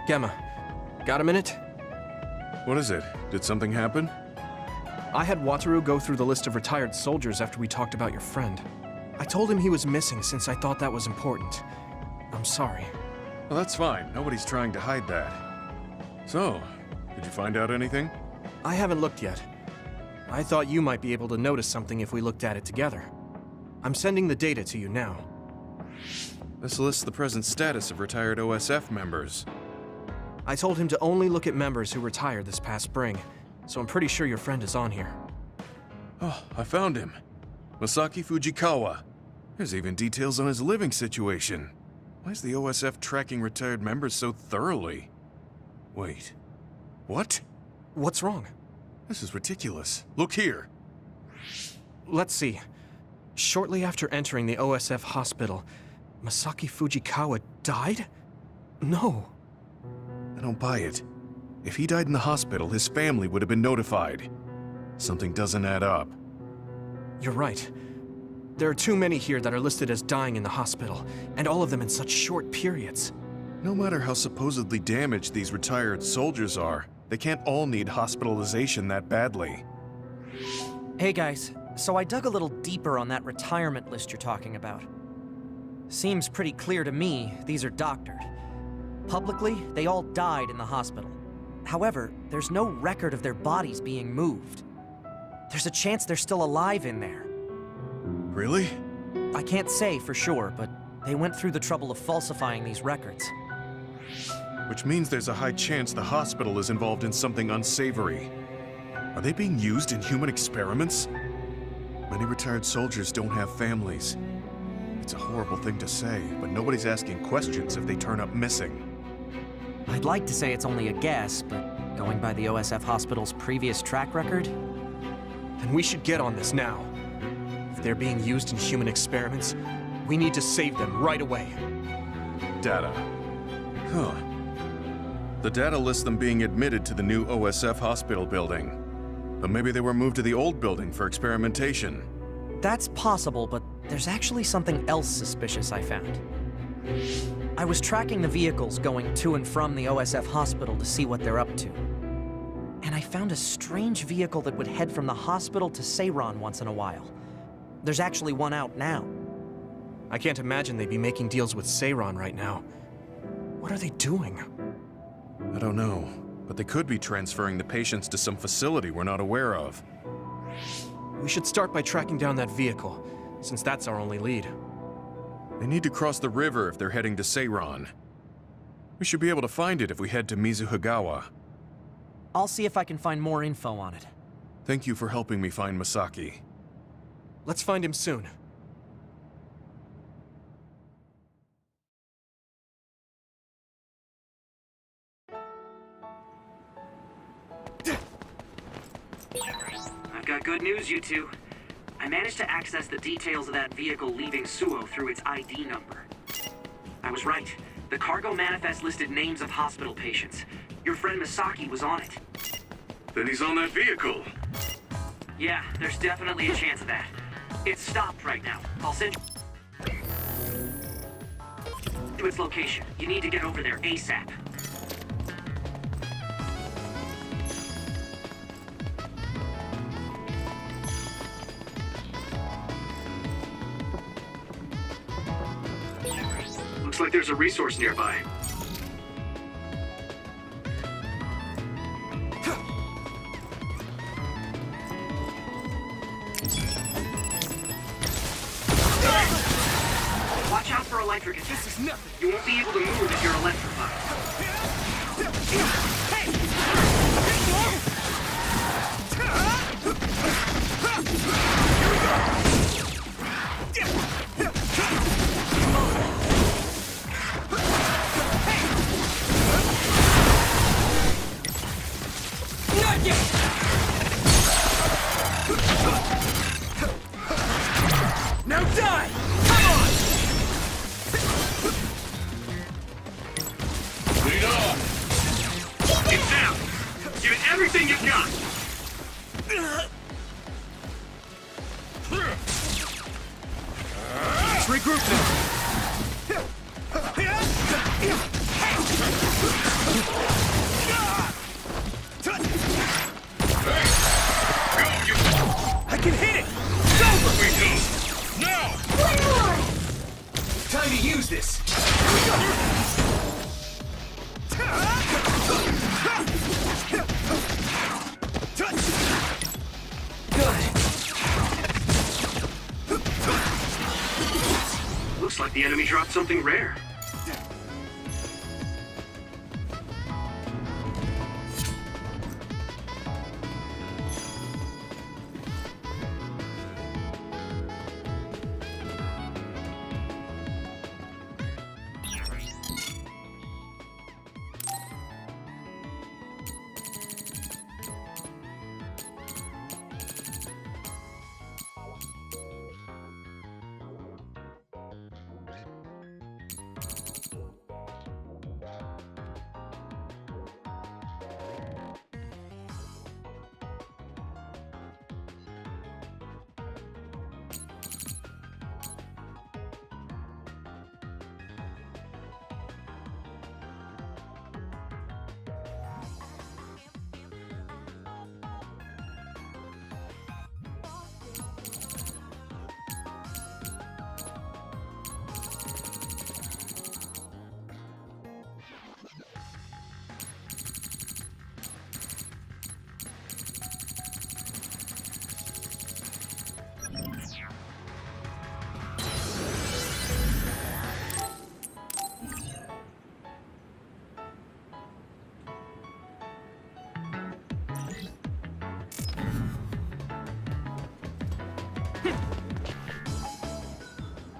Gemma, got a minute? What is it? Did something happen? I had Wataru go through the list of retired soldiers after we talked about your friend. I told him he was missing since I thought that was important. I'm sorry. Well, that's fine. Nobody's trying to hide that. So, did you find out anything? I haven't looked yet. I thought you might be able to notice something if we looked at it together. I'm sending the data to you now. This lists the present status of retired OSF members. I told him to only look at members who retired this past spring, so I'm pretty sure your friend is on here. Oh, I found him. Masaki Fujikawa. There's even details on his living situation. Why is the OSF tracking retired members so thoroughly? Wait. What? What's wrong? This is ridiculous. Look here. Let's see. Shortly after entering the OSF hospital, Masaki Fujikawa died? No. I don't buy it. If he died in the hospital, his family would have been notified. Something doesn't add up. You're right. There are too many here that are listed as dying in the hospital, and all of them in such short periods. No matter how supposedly damaged these retired soldiers are, they can't all need hospitalization that badly. Hey guys, so I dug a little deeper on that retirement list you're talking about. Seems pretty clear to me these are doctored. Publicly, they all died in the hospital. However, there's no record of their bodies being moved. There's a chance they're still alive in there. Really? I can't say for sure, but they went through the trouble of falsifying these records. Which means there's a high chance the hospital is involved in something unsavory. Are they being used in human experiments? Many retired soldiers don't have families. It's a horrible thing to say, but nobody's asking questions if they turn up missing. I'd like to say it's only a guess, but going by the OSF hospital's previous track record... Then we should get on this now. If they're being used in human experiments, we need to save them right away. Data. Huh. The data lists them being admitted to the new OSF hospital building. But maybe they were moved to the old building for experimentation. That's possible, but there's actually something else suspicious I found. I was tracking the vehicles going to and from the OSF hospital to see what they're up to. And I found a strange vehicle that would head from the hospital to Seiran once in a while. There's actually one out now. I can't imagine they'd be making deals with Seiran right now. What are they doing? I don't know, but they could be transferring the patients to some facility we're not aware of. We should start by tracking down that vehicle, since that's our only lead. They need to cross the river if they're heading to Seiran. We should be able to find it if we head to Mizuhigawa. I'll see if I can find more info on it. Thank you for helping me find Masaki. Let's find him soon. I've got good news, you two. I managed to access the details of that vehicle leaving Suo through its ID number. I was right. The cargo manifest listed names of hospital patients. Your friend Masaki was on it. Then he's on that vehicle. Yeah, there's definitely a chance of that. It's stopped right now. I'll send you to its location. You need to get over there ASAP. Looks like there's a resource nearby. Watch out for electric attack. This is nothing. You won't be able to move if you're electrified. Now die! Come on! Lead on! Get down! Give it everything you've got! Let's regroup now! can hit it! It's over! We go! Now! One more! Time to use this! Looks like the enemy dropped something rare.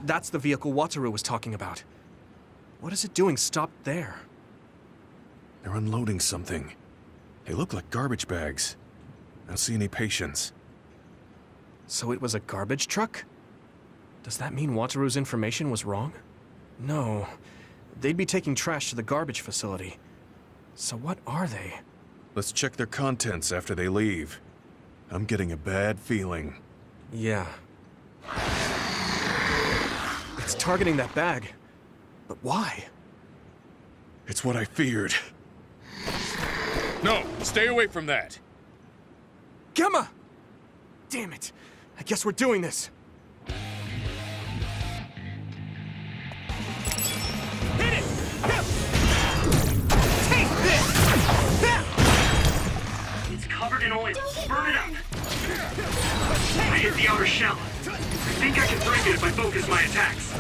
That's the vehicle Wataru was talking about. What is it doing stopped there? They're unloading something. They look like garbage bags. I don't see any patients. So it was a garbage truck? Does that mean Wataru's information was wrong? No. They'd be taking trash to the garbage facility. So what are they? Let's check their contents after they leave. I'm getting a bad feeling. Yeah. It's targeting that bag. But why? It's what I feared. No, stay away from that. Gemma! Damn it. I guess we're doing this. Hit it! Take this! It's covered in oil. Burn it up. I hit the outer shell. I think I can break it if I focus my attacks.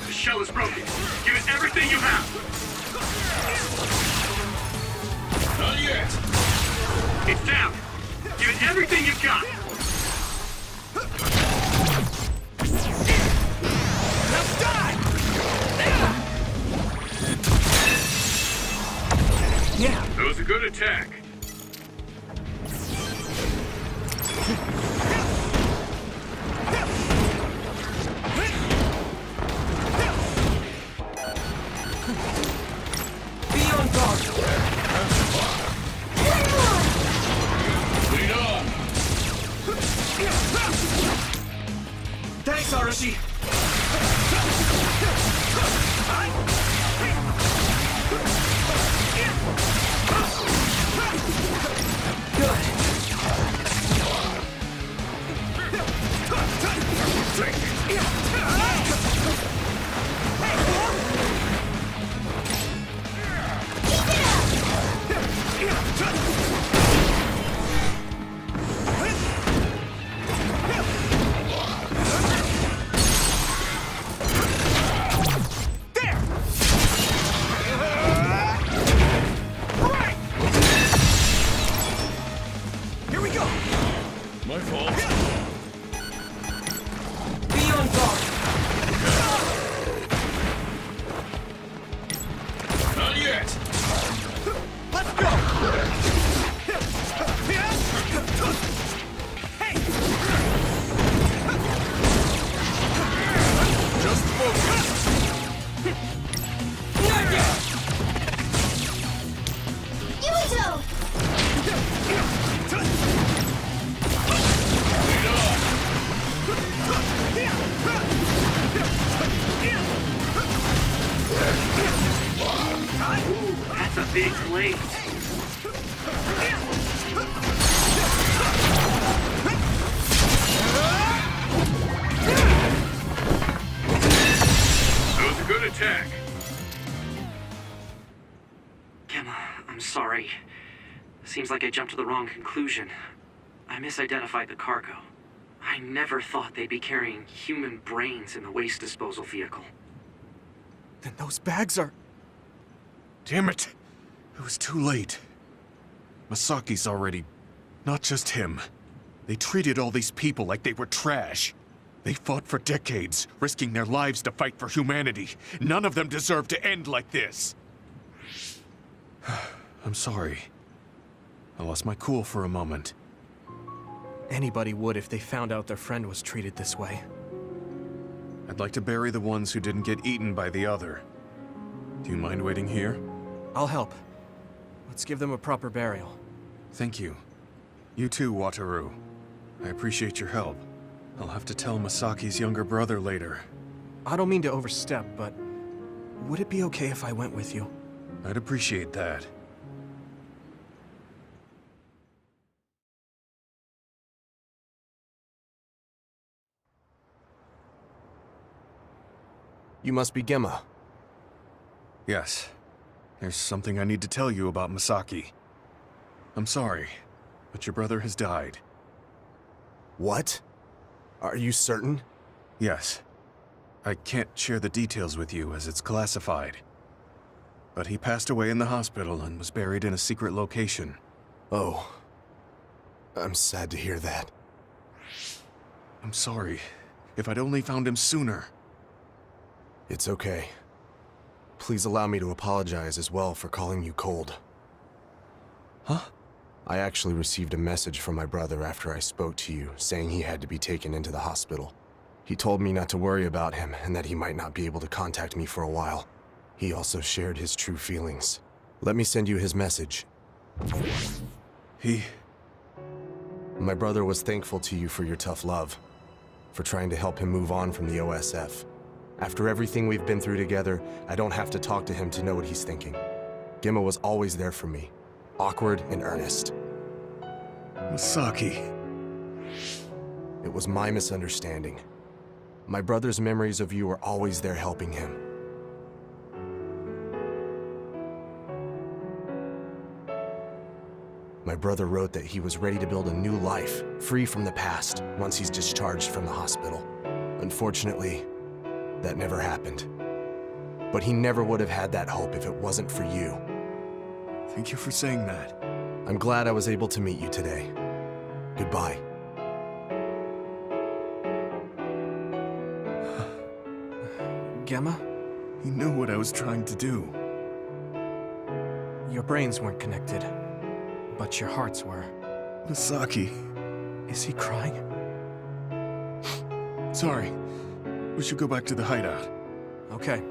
The shell is broken. Give it everything you have. Not yet. It's down. Give it everything you've got. Now die! Yeah. That was a good attack. Be on guard! Lead on. Thanks, Arashi! My fault. Be on guard! Not yet. Let's go! Hey! Just focus. Not yet! Yuito! Lead on. big blade. That was a good attack. Gemma, I'm sorry. Seems like I jumped to the wrong conclusion. I misidentified the cargo. I never thought they'd be carrying human brains in the waste disposal vehicle. Then those bags are... Damn it! It was too late. Masaki's already... Not just him. They treated all these people like they were trash. They fought for decades, risking their lives to fight for humanity. None of them deserve to end like this. I'm sorry. I lost my cool for a moment. Anybody would if they found out their friend was treated this way. I'd like to bury the ones who didn't get eaten by the other. Do you mind waiting here? I'll help. Let's give them a proper burial. Thank you. You too, Wataru. I appreciate your help. I'll have to tell Masaki's younger brother later. I don't mean to overstep, but would it be okay if I went with you? I'd appreciate that. You must be Gemma. Yes. There's something I need to tell you about Masaki. I'm sorry, but your brother has died. What? Are you certain? Yes. I can't share the details with you as it's classified. But he passed away in the hospital and was buried in a secret location. Oh. I'm sad to hear that. I'm sorry. If I'd only found him sooner. It's okay. Please allow me to apologize as well for calling you cold. Huh? I actually received a message from my brother after I spoke to you, saying he had to be taken into the hospital. He told me not to worry about him and that he might not be able to contact me for a while. He also shared his true feelings. Let me send you his message. My brother was thankful to you for your tough love, for trying to help him move on from the OSF. After everything we've been through together, I don't have to talk to him to know what he's thinking. Gemma was always there for me, awkward and earnest. Masaki. It was my misunderstanding. My brother's memories of you were always there helping him. My brother wrote that he was ready to build a new life, free from the past, once he's discharged from the hospital. Unfortunately, that never happened. But he never would have had that hope if it wasn't for you. Thank you for saying that. I'm glad I was able to meet you today. Goodbye. Gemma? He knew what I was trying to do. Your brains weren't connected, but your hearts were. Masaki. Is he crying? Sorry. We should go back to the hideout. Okay.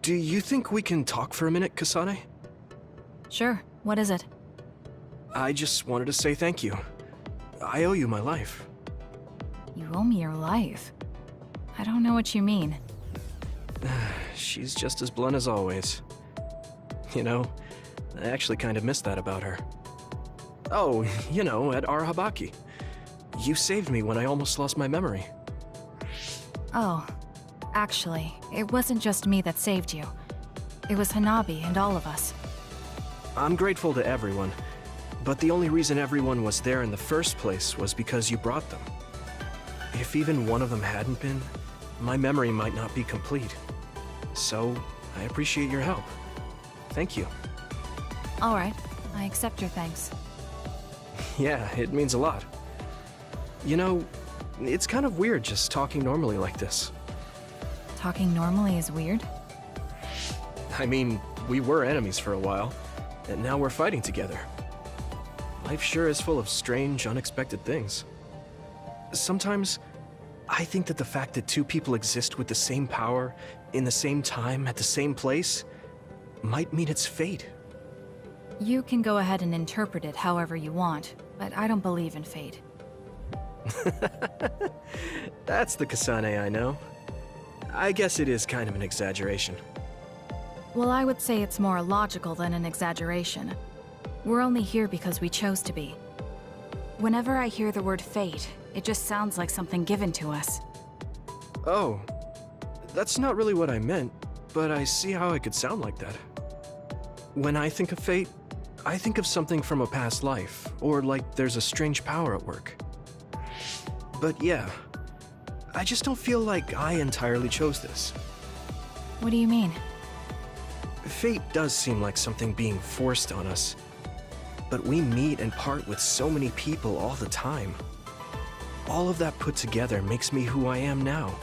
Do you think we can talk for a minute, Kasane? Sure. What is it? I just wanted to say thank you. I owe you my life. You owe me your life. I don't know what you mean. She's just as blunt as always. You know, I actually kind of missed that about her. Oh, you know, at Arahabaki. You saved me when I almost lost my memory. Oh. Actually, it wasn't just me that saved you. It was Hanabi and all of us. I'm grateful to everyone, but the only reason everyone was there in the first place was because you brought them. If even one of them hadn't been, my memory might not be complete. So, I appreciate your help. Thank you. All right, I accept your thanks. Yeah, it means a lot. You know, it's kind of weird just talking normally like this. Talking normally is weird? I mean, we were enemies for a while, and now we're fighting together. Life sure is full of strange, unexpected things. Sometimes, I think that the fact that two people exist with the same power, in the same time, at the same place, might mean it's fate. You can go ahead and interpret it however you want, but I don't believe in fate. That's the Kasane I know. I guess it is kind of an exaggeration. Well, I would say it's more logical than an exaggeration. We're only here because we chose to be. Whenever I hear the word fate, it just sounds like something given to us. Oh, that's not really what I meant, but I see how it could sound like that. When I think of fate, I think of something from a past life, or like there's a strange power at work. But yeah, I just don't feel like I entirely chose this. What do you mean? Fate does seem like something being forced on us, but we meet and part with so many people all the time. All of that put together makes me who I am now.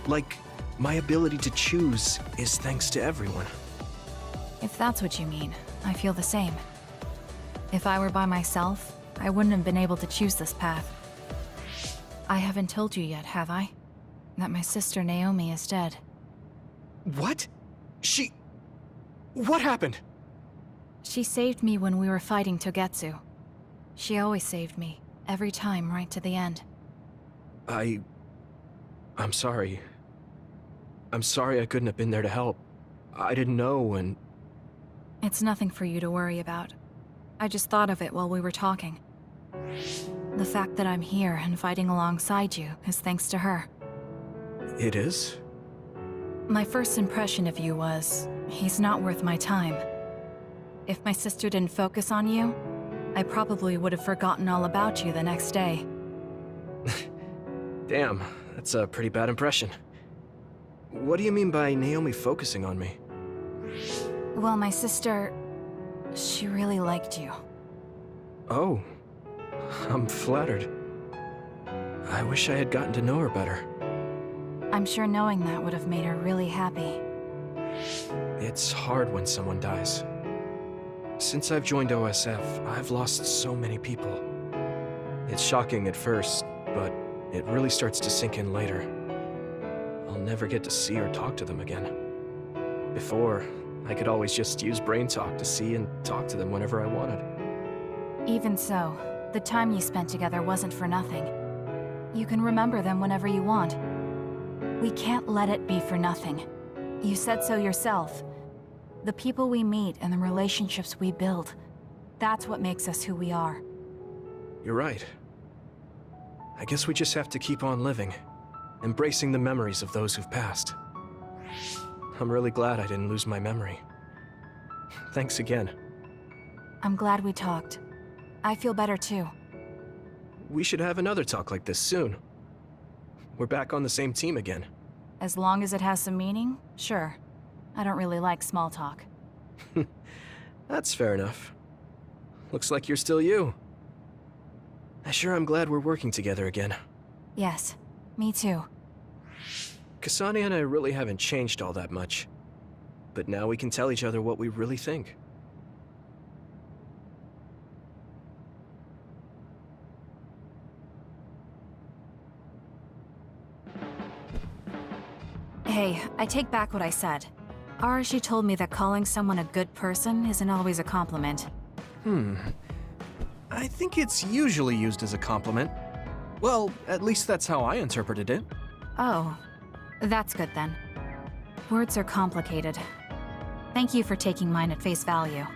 Like, my ability to choose is thanks to everyone. If that's what you mean, I feel the same. If I were by myself, I wouldn't have been able to choose this path. I haven't told you yet, have I? That my sister Naomi is dead. What? What happened? She saved me when we were fighting Togetsu. She always saved me, every time right to the end. I'm sorry. I'm sorry I couldn't have been there to help. I didn't know and... It's nothing for you to worry about. I just thought of it while we were talking. The fact that I'm here and fighting alongside you is thanks to her. It is? My first impression of you was, he's not worth my time. If my sister didn't focus on you, I probably would have forgotten all about you the next day. Damn, that's a pretty bad impression. What do you mean by Naomi focusing on me? Well, my sister... she really liked you. Oh, I'm flattered. I wish I had gotten to know her better. I'm sure knowing that would have made her really happy. It's hard when someone dies. Since I've joined OSF, I've lost so many people. It's shocking at first, but it really starts to sink in later. I'll never get to see or talk to them again. Before, I could always just use brain talk to see and talk to them whenever I wanted. Even so, the time you spent together wasn't for nothing. You can remember them whenever you want. We can't let it be for nothing. You said so yourself. The people we meet and the relationships we build, that's what makes us who we are. You're right. I guess we just have to keep on living, embracing the memories of those who've passed. I'm really glad I didn't lose my memory. Thanks again. I'm glad we talked. I feel better too. We should have another talk like this soon. We're back on the same team again. As long as it has some meaning, sure. I don't really like small talk. That's fair enough. Looks like you're still you. I sure am glad we're working together again. Yes, me too. Kasane and I really haven't changed all that much. But now we can tell each other what we really think. Hey, I take back what I said. Arashi told me that calling someone a good person isn't always a compliment. I think it's usually used as a compliment. Well, at least that's how I interpreted it. Oh, that's good then. Words are complicated. Thank you for taking mine at face value.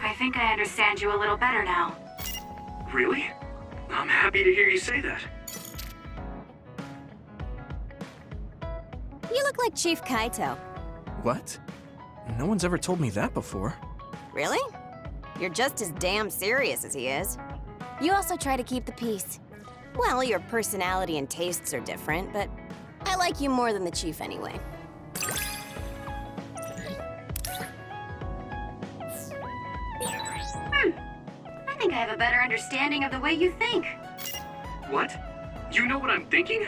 I I think I understand you a little better now. Really? I'm happy to hear you say that. You look like Chief Kaito. What? No one's ever told me that before. Really? You're just as damn serious as he is. You also try to keep the peace. Well, your personality and tastes are different, but I like you more than the Chief anyway. I think I have a better understanding of the way you think. What? You know what I'm thinking?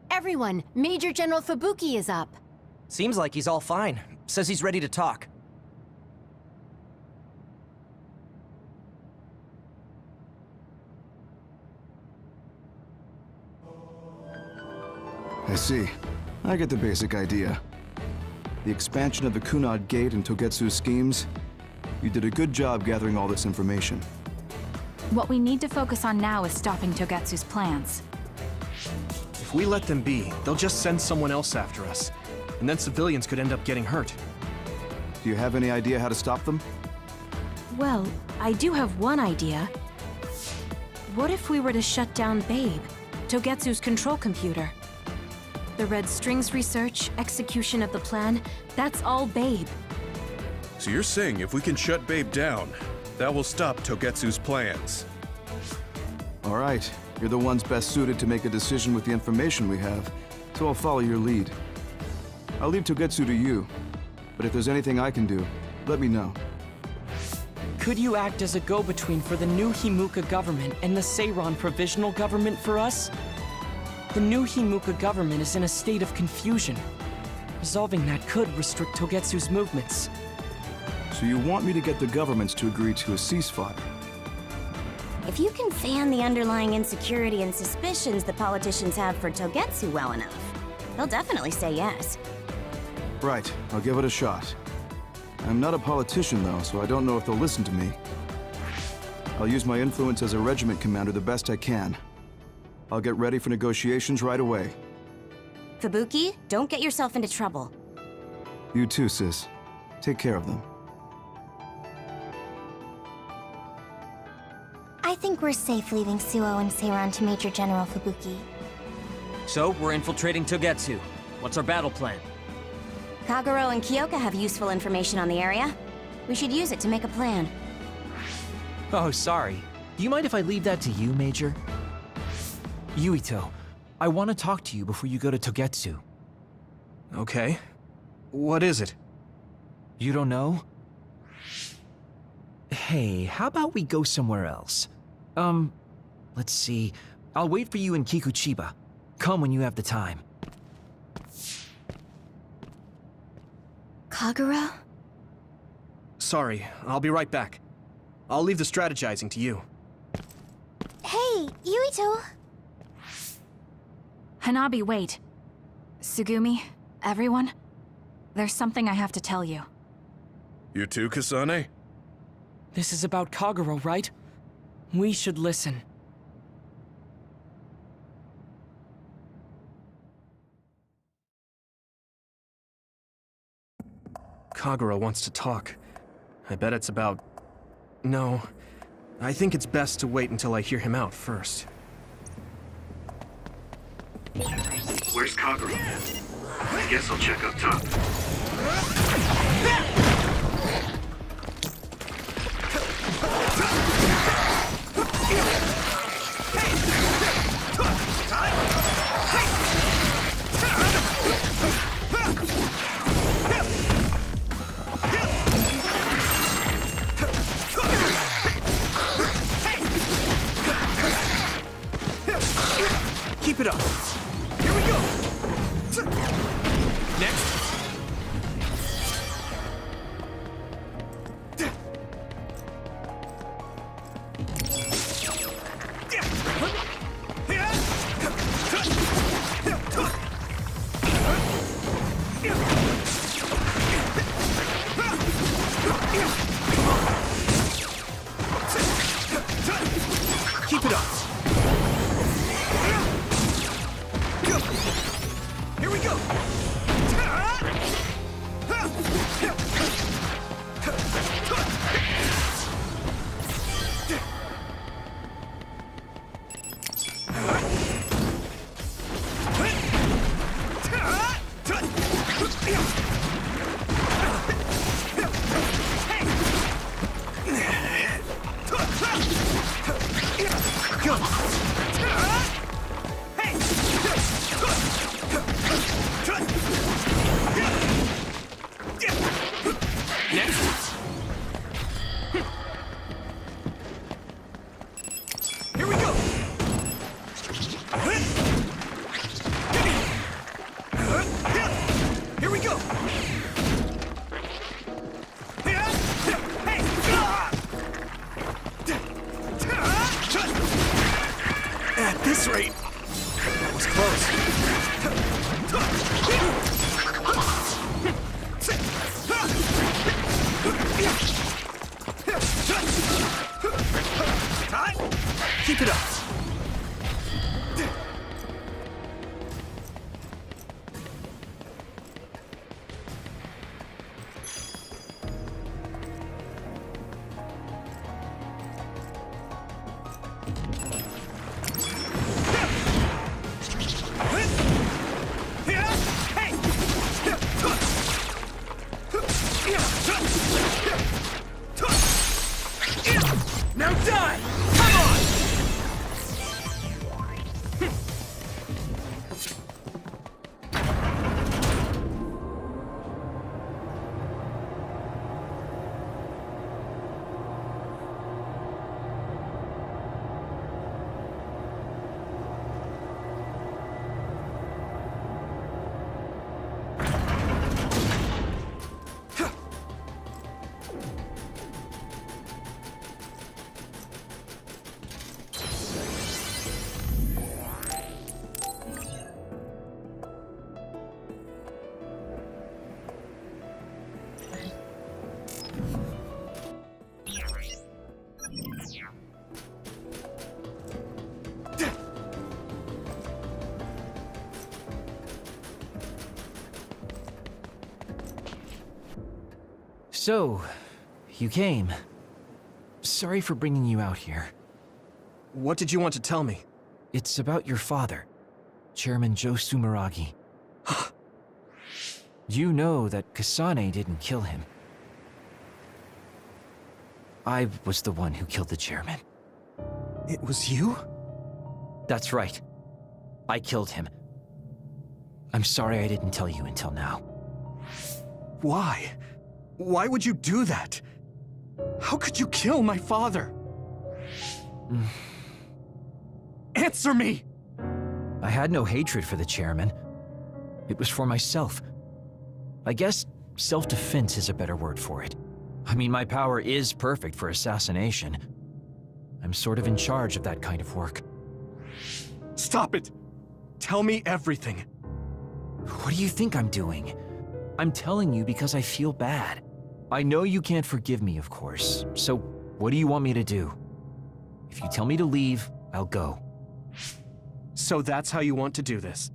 Everyone, Major General Fubuki is up. Seems like he's all fine. Says he's ready to talk. I see. I get the basic idea. The expansion of the Kunad Gate and Togetsu's schemes. You did a good job gathering all this information. What we need to focus on now is stopping Togetsu's plans. If we let them be, they'll just send someone else after us. And then civilians could end up getting hurt. Do you have any idea how to stop them? Well, I do have one idea. What if we were to shut down Babe, Togetsu's control computer? The Red Strings research, execution of the plan, that's all Babe. So you're saying if we can shut Babe down, that will stop Togetsu's plans? All right. You're the ones best suited to make a decision with the information we have, so I'll follow your lead. I'll leave Togetsu to you, but if there's anything I can do, let me know. Could you act as a go-between for the new Himuka government and the Seiran provisional government for us? The new Himuka government is in a state of confusion. Resolving that could restrict Togetsu's movements. So you want me to get the governments to agree to a ceasefire? If you can fan the underlying insecurity and suspicions the politicians have for Togetsu well enough, they'll definitely say yes. Right, I'll give it a shot. I'm not a politician though, so I don't know if they'll listen to me. I'll use my influence as a regiment commander the best I can. I'll get ready for negotiations right away. Fubuki, don't get yourself into trouble. You too, sis. Take care of them. I think we're safe leaving Suo and Seiran to Major General Fubuki. So, we're infiltrating Togetsu. What's our battle plan? Kagero and Kyoka have useful information on the area. We should use it to make a plan. Oh, sorry. Do you mind if I leave that to you, Major? Yuito, I want to talk to you before you go to Togetsu. Okay. What is it? You don't know? Hey, how about we go somewhere else? Let's see. I'll wait for you in Kikuchiba. Come when you have the time. Kagero? Sorry, I'll be right back. I'll leave the strategizing to you. Hey, Yuito! Hanabi, wait. Tsugumi, everyone, there's something I have to tell you. You too, Kasane? This is about Kagero, right? We should listen. Kagero wants to talk. I bet it's about... No. I think it's best to wait until I hear him out first. Where's Kagero? I guess I'll check up top. Keep it up. Here we go! Next! Keep it up. Now die! Come on! So, you came. Sorry for bringing you out here. What did you want to tell me? It's about your father, Chairman Joe Sumeragi. You know that Kasane didn't kill him. I was the one who killed the chairman. It was you? That's right. I killed him. I'm sorry I didn't tell you until now. Why? Why would you do that? How could you kill my father? Answer me! I had no hatred for the chairman. It was for myself. I guess self-defense is a better word for it. I mean, my power is perfect for assassination. I'm sort of in charge of that kind of work. Stop it! Tell me everything. What do you think I'm doing? I'm telling you because I feel bad. I know you can't forgive me, of course, so what do you want me to do? If you tell me to leave, I'll go. So that's how you want to do this?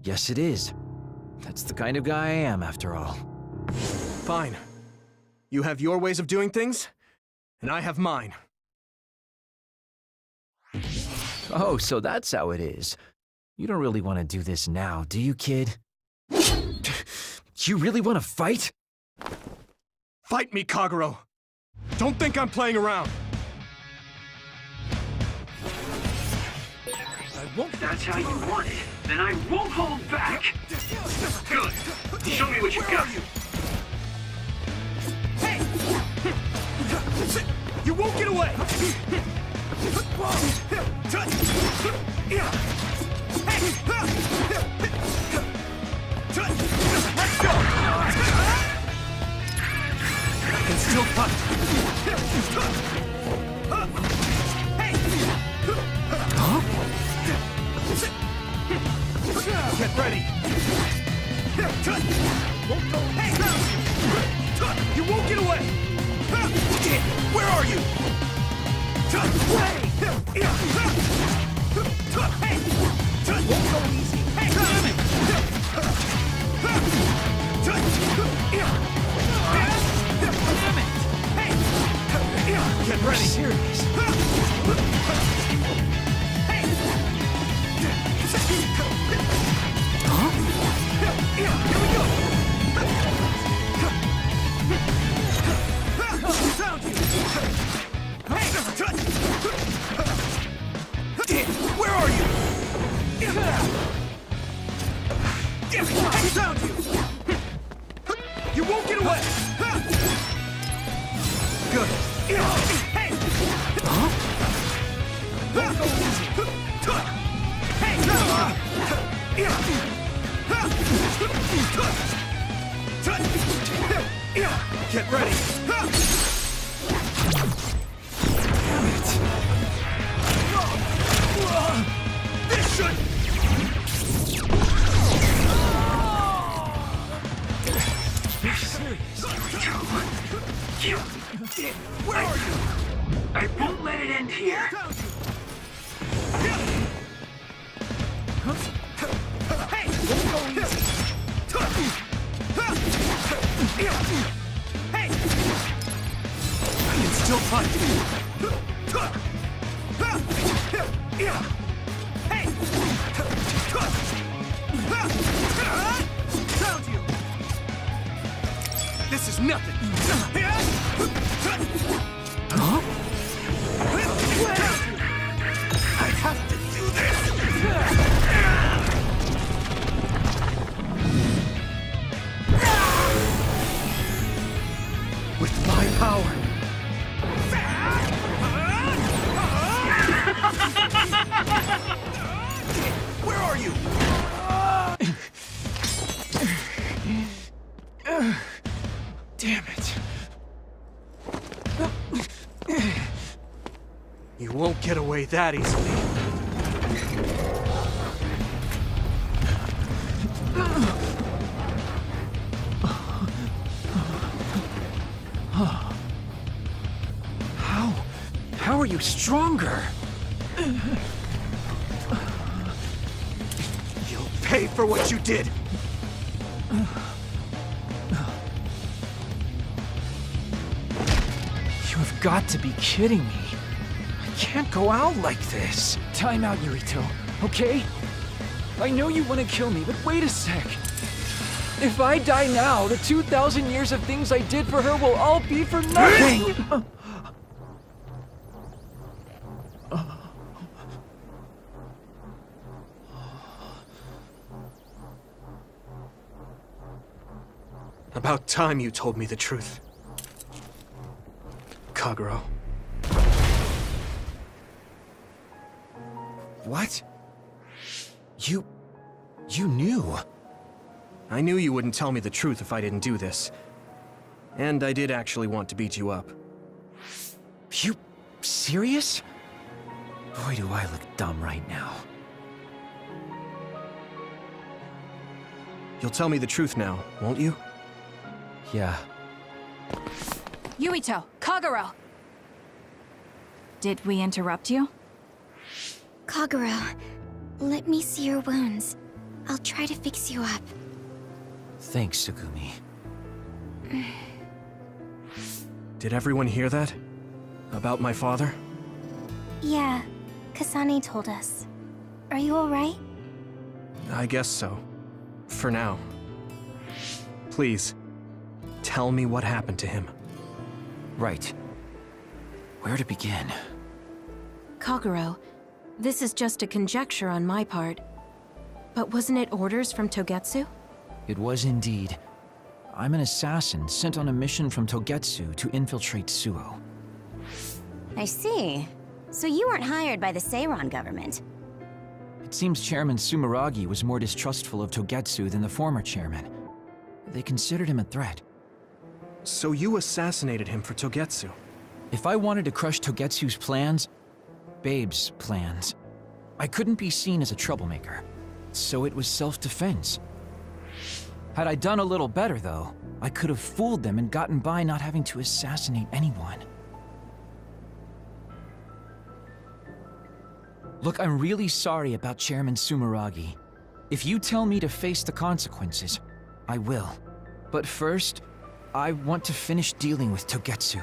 Yes, it is. That's the kind of guy I am, after all. Fine. You have your ways of doing things, and I have mine. Oh, so that's how it is. You don't really want to do this now, do you, kid? You really want to fight? Fight me, Kagero! Don't think I'm playing around! If that's how you want it, then I won't hold back! Good! Show me what you got! Hey! You won't get away! Let's go! I can still fight! Huh? Get ready! You won't get away! Where are you? Won't go easy! Damn it! Get ready! Serious? Huh? Here we go! Found you! Where are you? Found you! You won't get away! Good. Hey! Huh? Won't go easy! Hey! Get ready! Damn it! This should... You're serious? You... Where are you? I won't let it end here! Hey! Let's go easy. Hey! I can still fight. Hey! Found you! This is nothing! Huh? I have to do this! With my power! Where are you? Damn it. You won't get away that easily. How are you stronger? You'll pay for what you did! You have got to be kidding me. I can't go out like this. Time out, Yuito, okay? I know you want to kill me, but wait a sec. If I die now, the 2,000 years of things I did for her will all be for nothing! About time you told me the truth, Kagero. What? You knew? I knew you wouldn't tell me the truth if I didn't do this. And I did actually want to beat you up. You serious? Boy, do I look dumb right now. You'll tell me the truth now, won't you? Yeah. Yuito, Kagero! Did we interrupt you? Kagero, let me see your wounds. I'll try to fix you up. Thanks, Tsugumi. Did everyone hear that? About my father? Yeah, Kasane told us. Are you alright? I guess so. For now. Please, tell me what happened to him. Right. Where to begin? Kagero, this is just a conjecture on my part. But wasn't it orders from Togetsu? It was indeed. I'm an assassin sent on a mission from Togetsu to infiltrate Suo. I see. So you weren't hired by the Seiron government. It seems Chairman Sumeragi was more distrustful of Togetsu than the former chairman. They considered him a threat. So you assassinated him for Togetsu? If I wanted to crush Togetsu's plans, Babe's plans, I couldn't be seen as a troublemaker. So it was self-defense. Had I done a little better, though, I could have fooled them and gotten by not having to assassinate anyone. Look, I'm really sorry about Chairman Sumeragi. If you tell me to face the consequences, I will. But first, I want to finish dealing with Togetsu.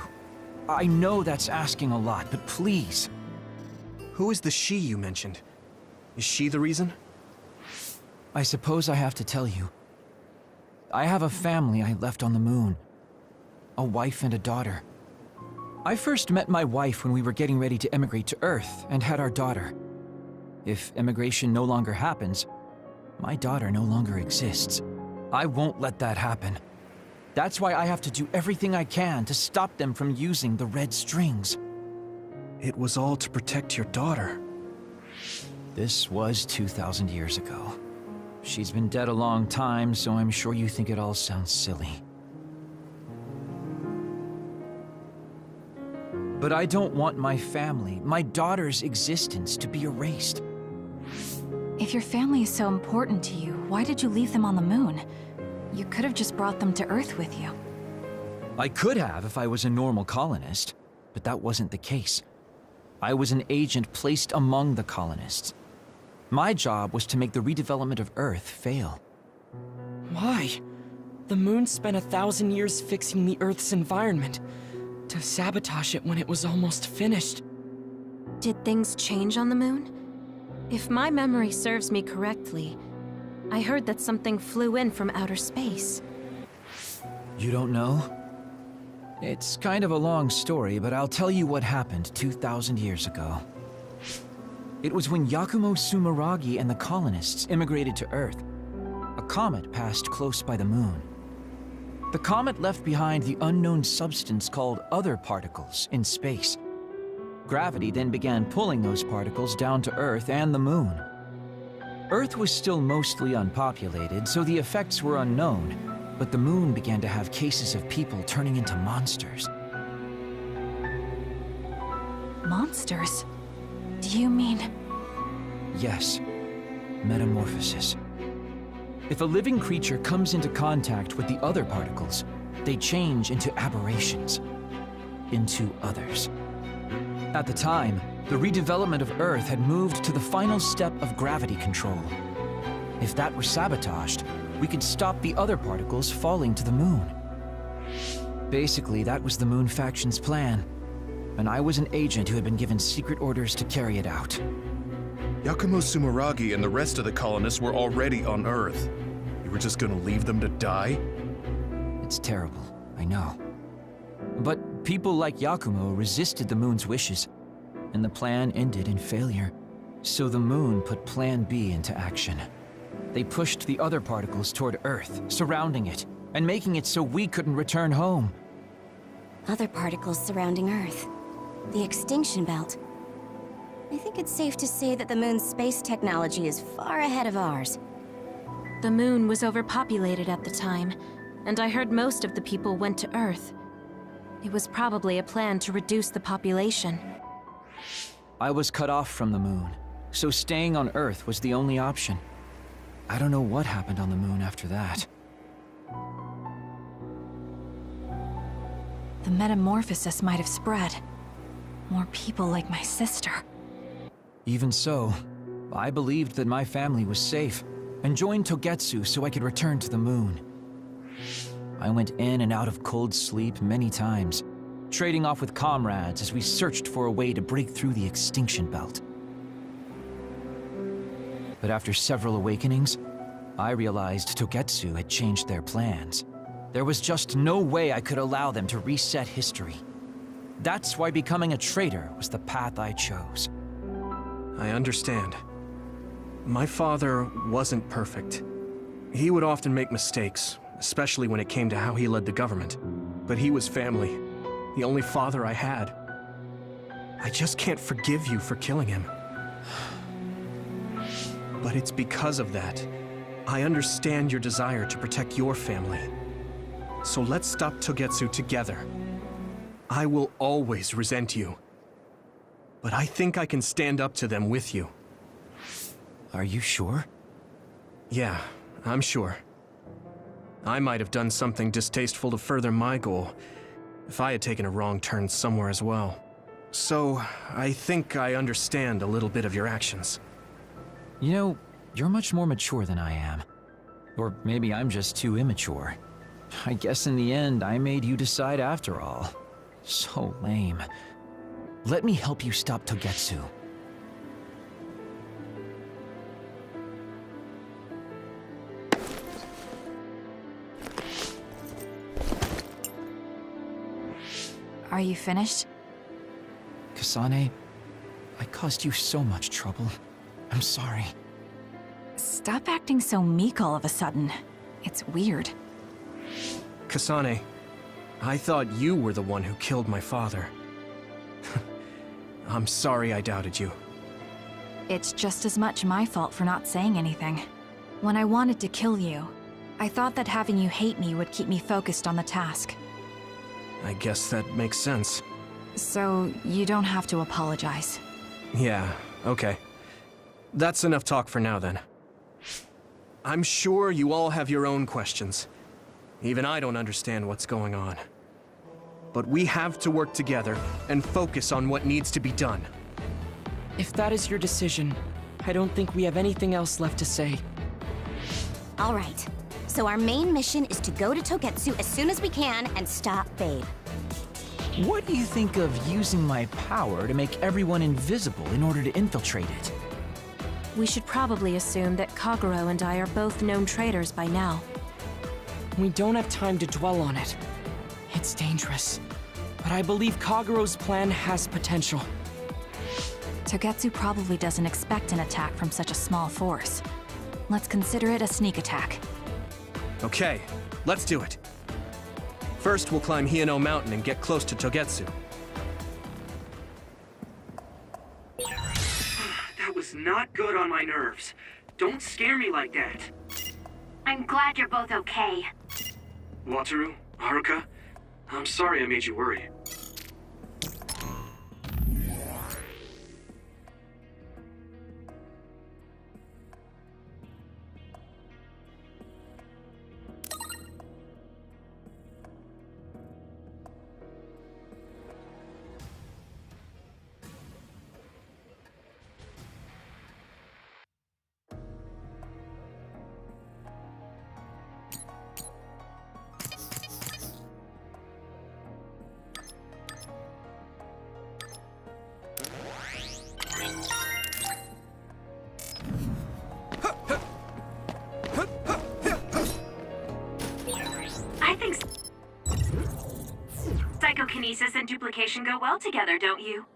I know that's asking a lot, but please. Who is the she you mentioned? Is she the reason? I suppose I have to tell you. I have a family I left on the moon. A wife and a daughter. I first met my wife when we were getting ready to emigrate to Earth and had our daughter. If emigration no longer happens, my daughter no longer exists. I won't let that happen. That's why I have to do everything I can to stop them from using the red strings. It was all to protect your daughter. This was 2,000 years ago. She's been dead a long time, so I'm sure you think it all sounds silly. But I don't want my family, my daughter's existence to be erased. If your family is so important to you, why did you leave them on the moon? You could have just brought them to Earth with you. I could have if I was a normal colonist, but that wasn't the case. I was an agent placed among the colonists. My job was to make the redevelopment of Earth fail. Why? The moon spent 1,000 years fixing the Earth's environment. To sabotage it when it was almost finished. Did things change on the moon? If my memory serves me correctly, I heard that something flew in from outer space. You don't know? It's kind of a long story, but I'll tell you what happened 2,000 years ago. It was when Yakumo Sumeragi and the colonists immigrated to Earth. A comet passed close by the moon. The comet left behind the unknown substance called other particles in space. Gravity then began pulling those particles down to Earth and the moon. Earth was still mostly unpopulated, so the effects were unknown, but the moon began to have cases of people turning into monsters. Monsters? Do you mean... Yes. Metamorphosis. If a living creature comes into contact with the other particles, they change into aberrations. Into others. At the time, the redevelopment of Earth had moved to the final step of gravity control. If that were sabotaged, we could stop the other particles falling to the moon. Basically, that was the Moon Faction's plan. And I was an agent who had been given secret orders to carry it out. Yakumo Sumeragi and the rest of the colonists were already on Earth. You were just gonna leave them to die? It's terrible, I know. But people like Yakumo resisted the moon's wishes, and the plan ended in failure. So the moon put Plan B into action. They pushed the other particles toward Earth, surrounding it, and making it so we couldn't return home. Other particles surrounding Earth. The extinction belt. I think it's safe to say that the moon's space technology is far ahead of ours. The moon was overpopulated at the time, and I heard most of the people went to Earth. It was probably a plan to reduce the population. I was cut off from the moon, so staying on Earth was the only option. I don't know what happened on the moon after that. The metamorphosis might have spread. More people like my sister. Even so, I believed that my family was safe, and joined Togetsu so I could return to the moon. I went in and out of cold sleep many times, trading off with comrades as we searched for a way to break through the extinction belt. But after several awakenings, I realized Togetsu had changed their plans. There was just no way I could allow them to reset history. That's why becoming a traitor was the path I chose. I understand. My father wasn't perfect. He would often make mistakes, especially when it came to how he led the government. But he was family, the only father I had. I just can't forgive you for killing him. But it's because of that. I understand your desire to protect your family. So let's stop Togetsu together. I will always resent you. But I think I can stand up to them with you. Are you sure? Yeah, I'm sure. I might have done something distasteful to further my goal, if I had taken a wrong turn somewhere as well. So, I think I understand a little bit of your actions. You know, you're much more mature than I am. Or maybe I'm just too immature. I guess in the end, I made you decide after all. So lame. Let me help you stop Togetsu. Are you finished? Kasane, I caused you so much trouble. I'm sorry. Stop acting so meek all of a sudden. It's weird. Kasane, I thought you were the one who killed my father. I'm sorry I doubted you. It's just as much my fault for not saying anything. When I wanted to kill you, I thought that having you hate me would keep me focused on the task. I guess that makes sense. So, you don't have to apologize. Yeah, okay. That's enough talk for now, then. I'm sure you all have your own questions. Even I don't understand what's going on. But we have to work together and focus on what needs to be done. If that is your decision, I don't think we have anything else left to say. All right. So our main mission is to go to Togetsu as soon as we can and stop Babe. What do you think of using my power to make everyone invisible in order to infiltrate it? We should probably assume that Kagero and I are both known traitors by now. We don't have time to dwell on it. It's dangerous. But I believe Kagero's plan has potential. Togetsu probably doesn't expect an attack from such a small force. Let's consider it a sneak attack. Okay, let's do it. First, we'll climb Hiyano Mountain and get close to Togetsu. That was not good on my nerves. Don't scare me like that. I'm glad you're both okay. Wataru, Haruka, I'm sorry I made you worry. I think psychokinesis and duplication go well together, don't you?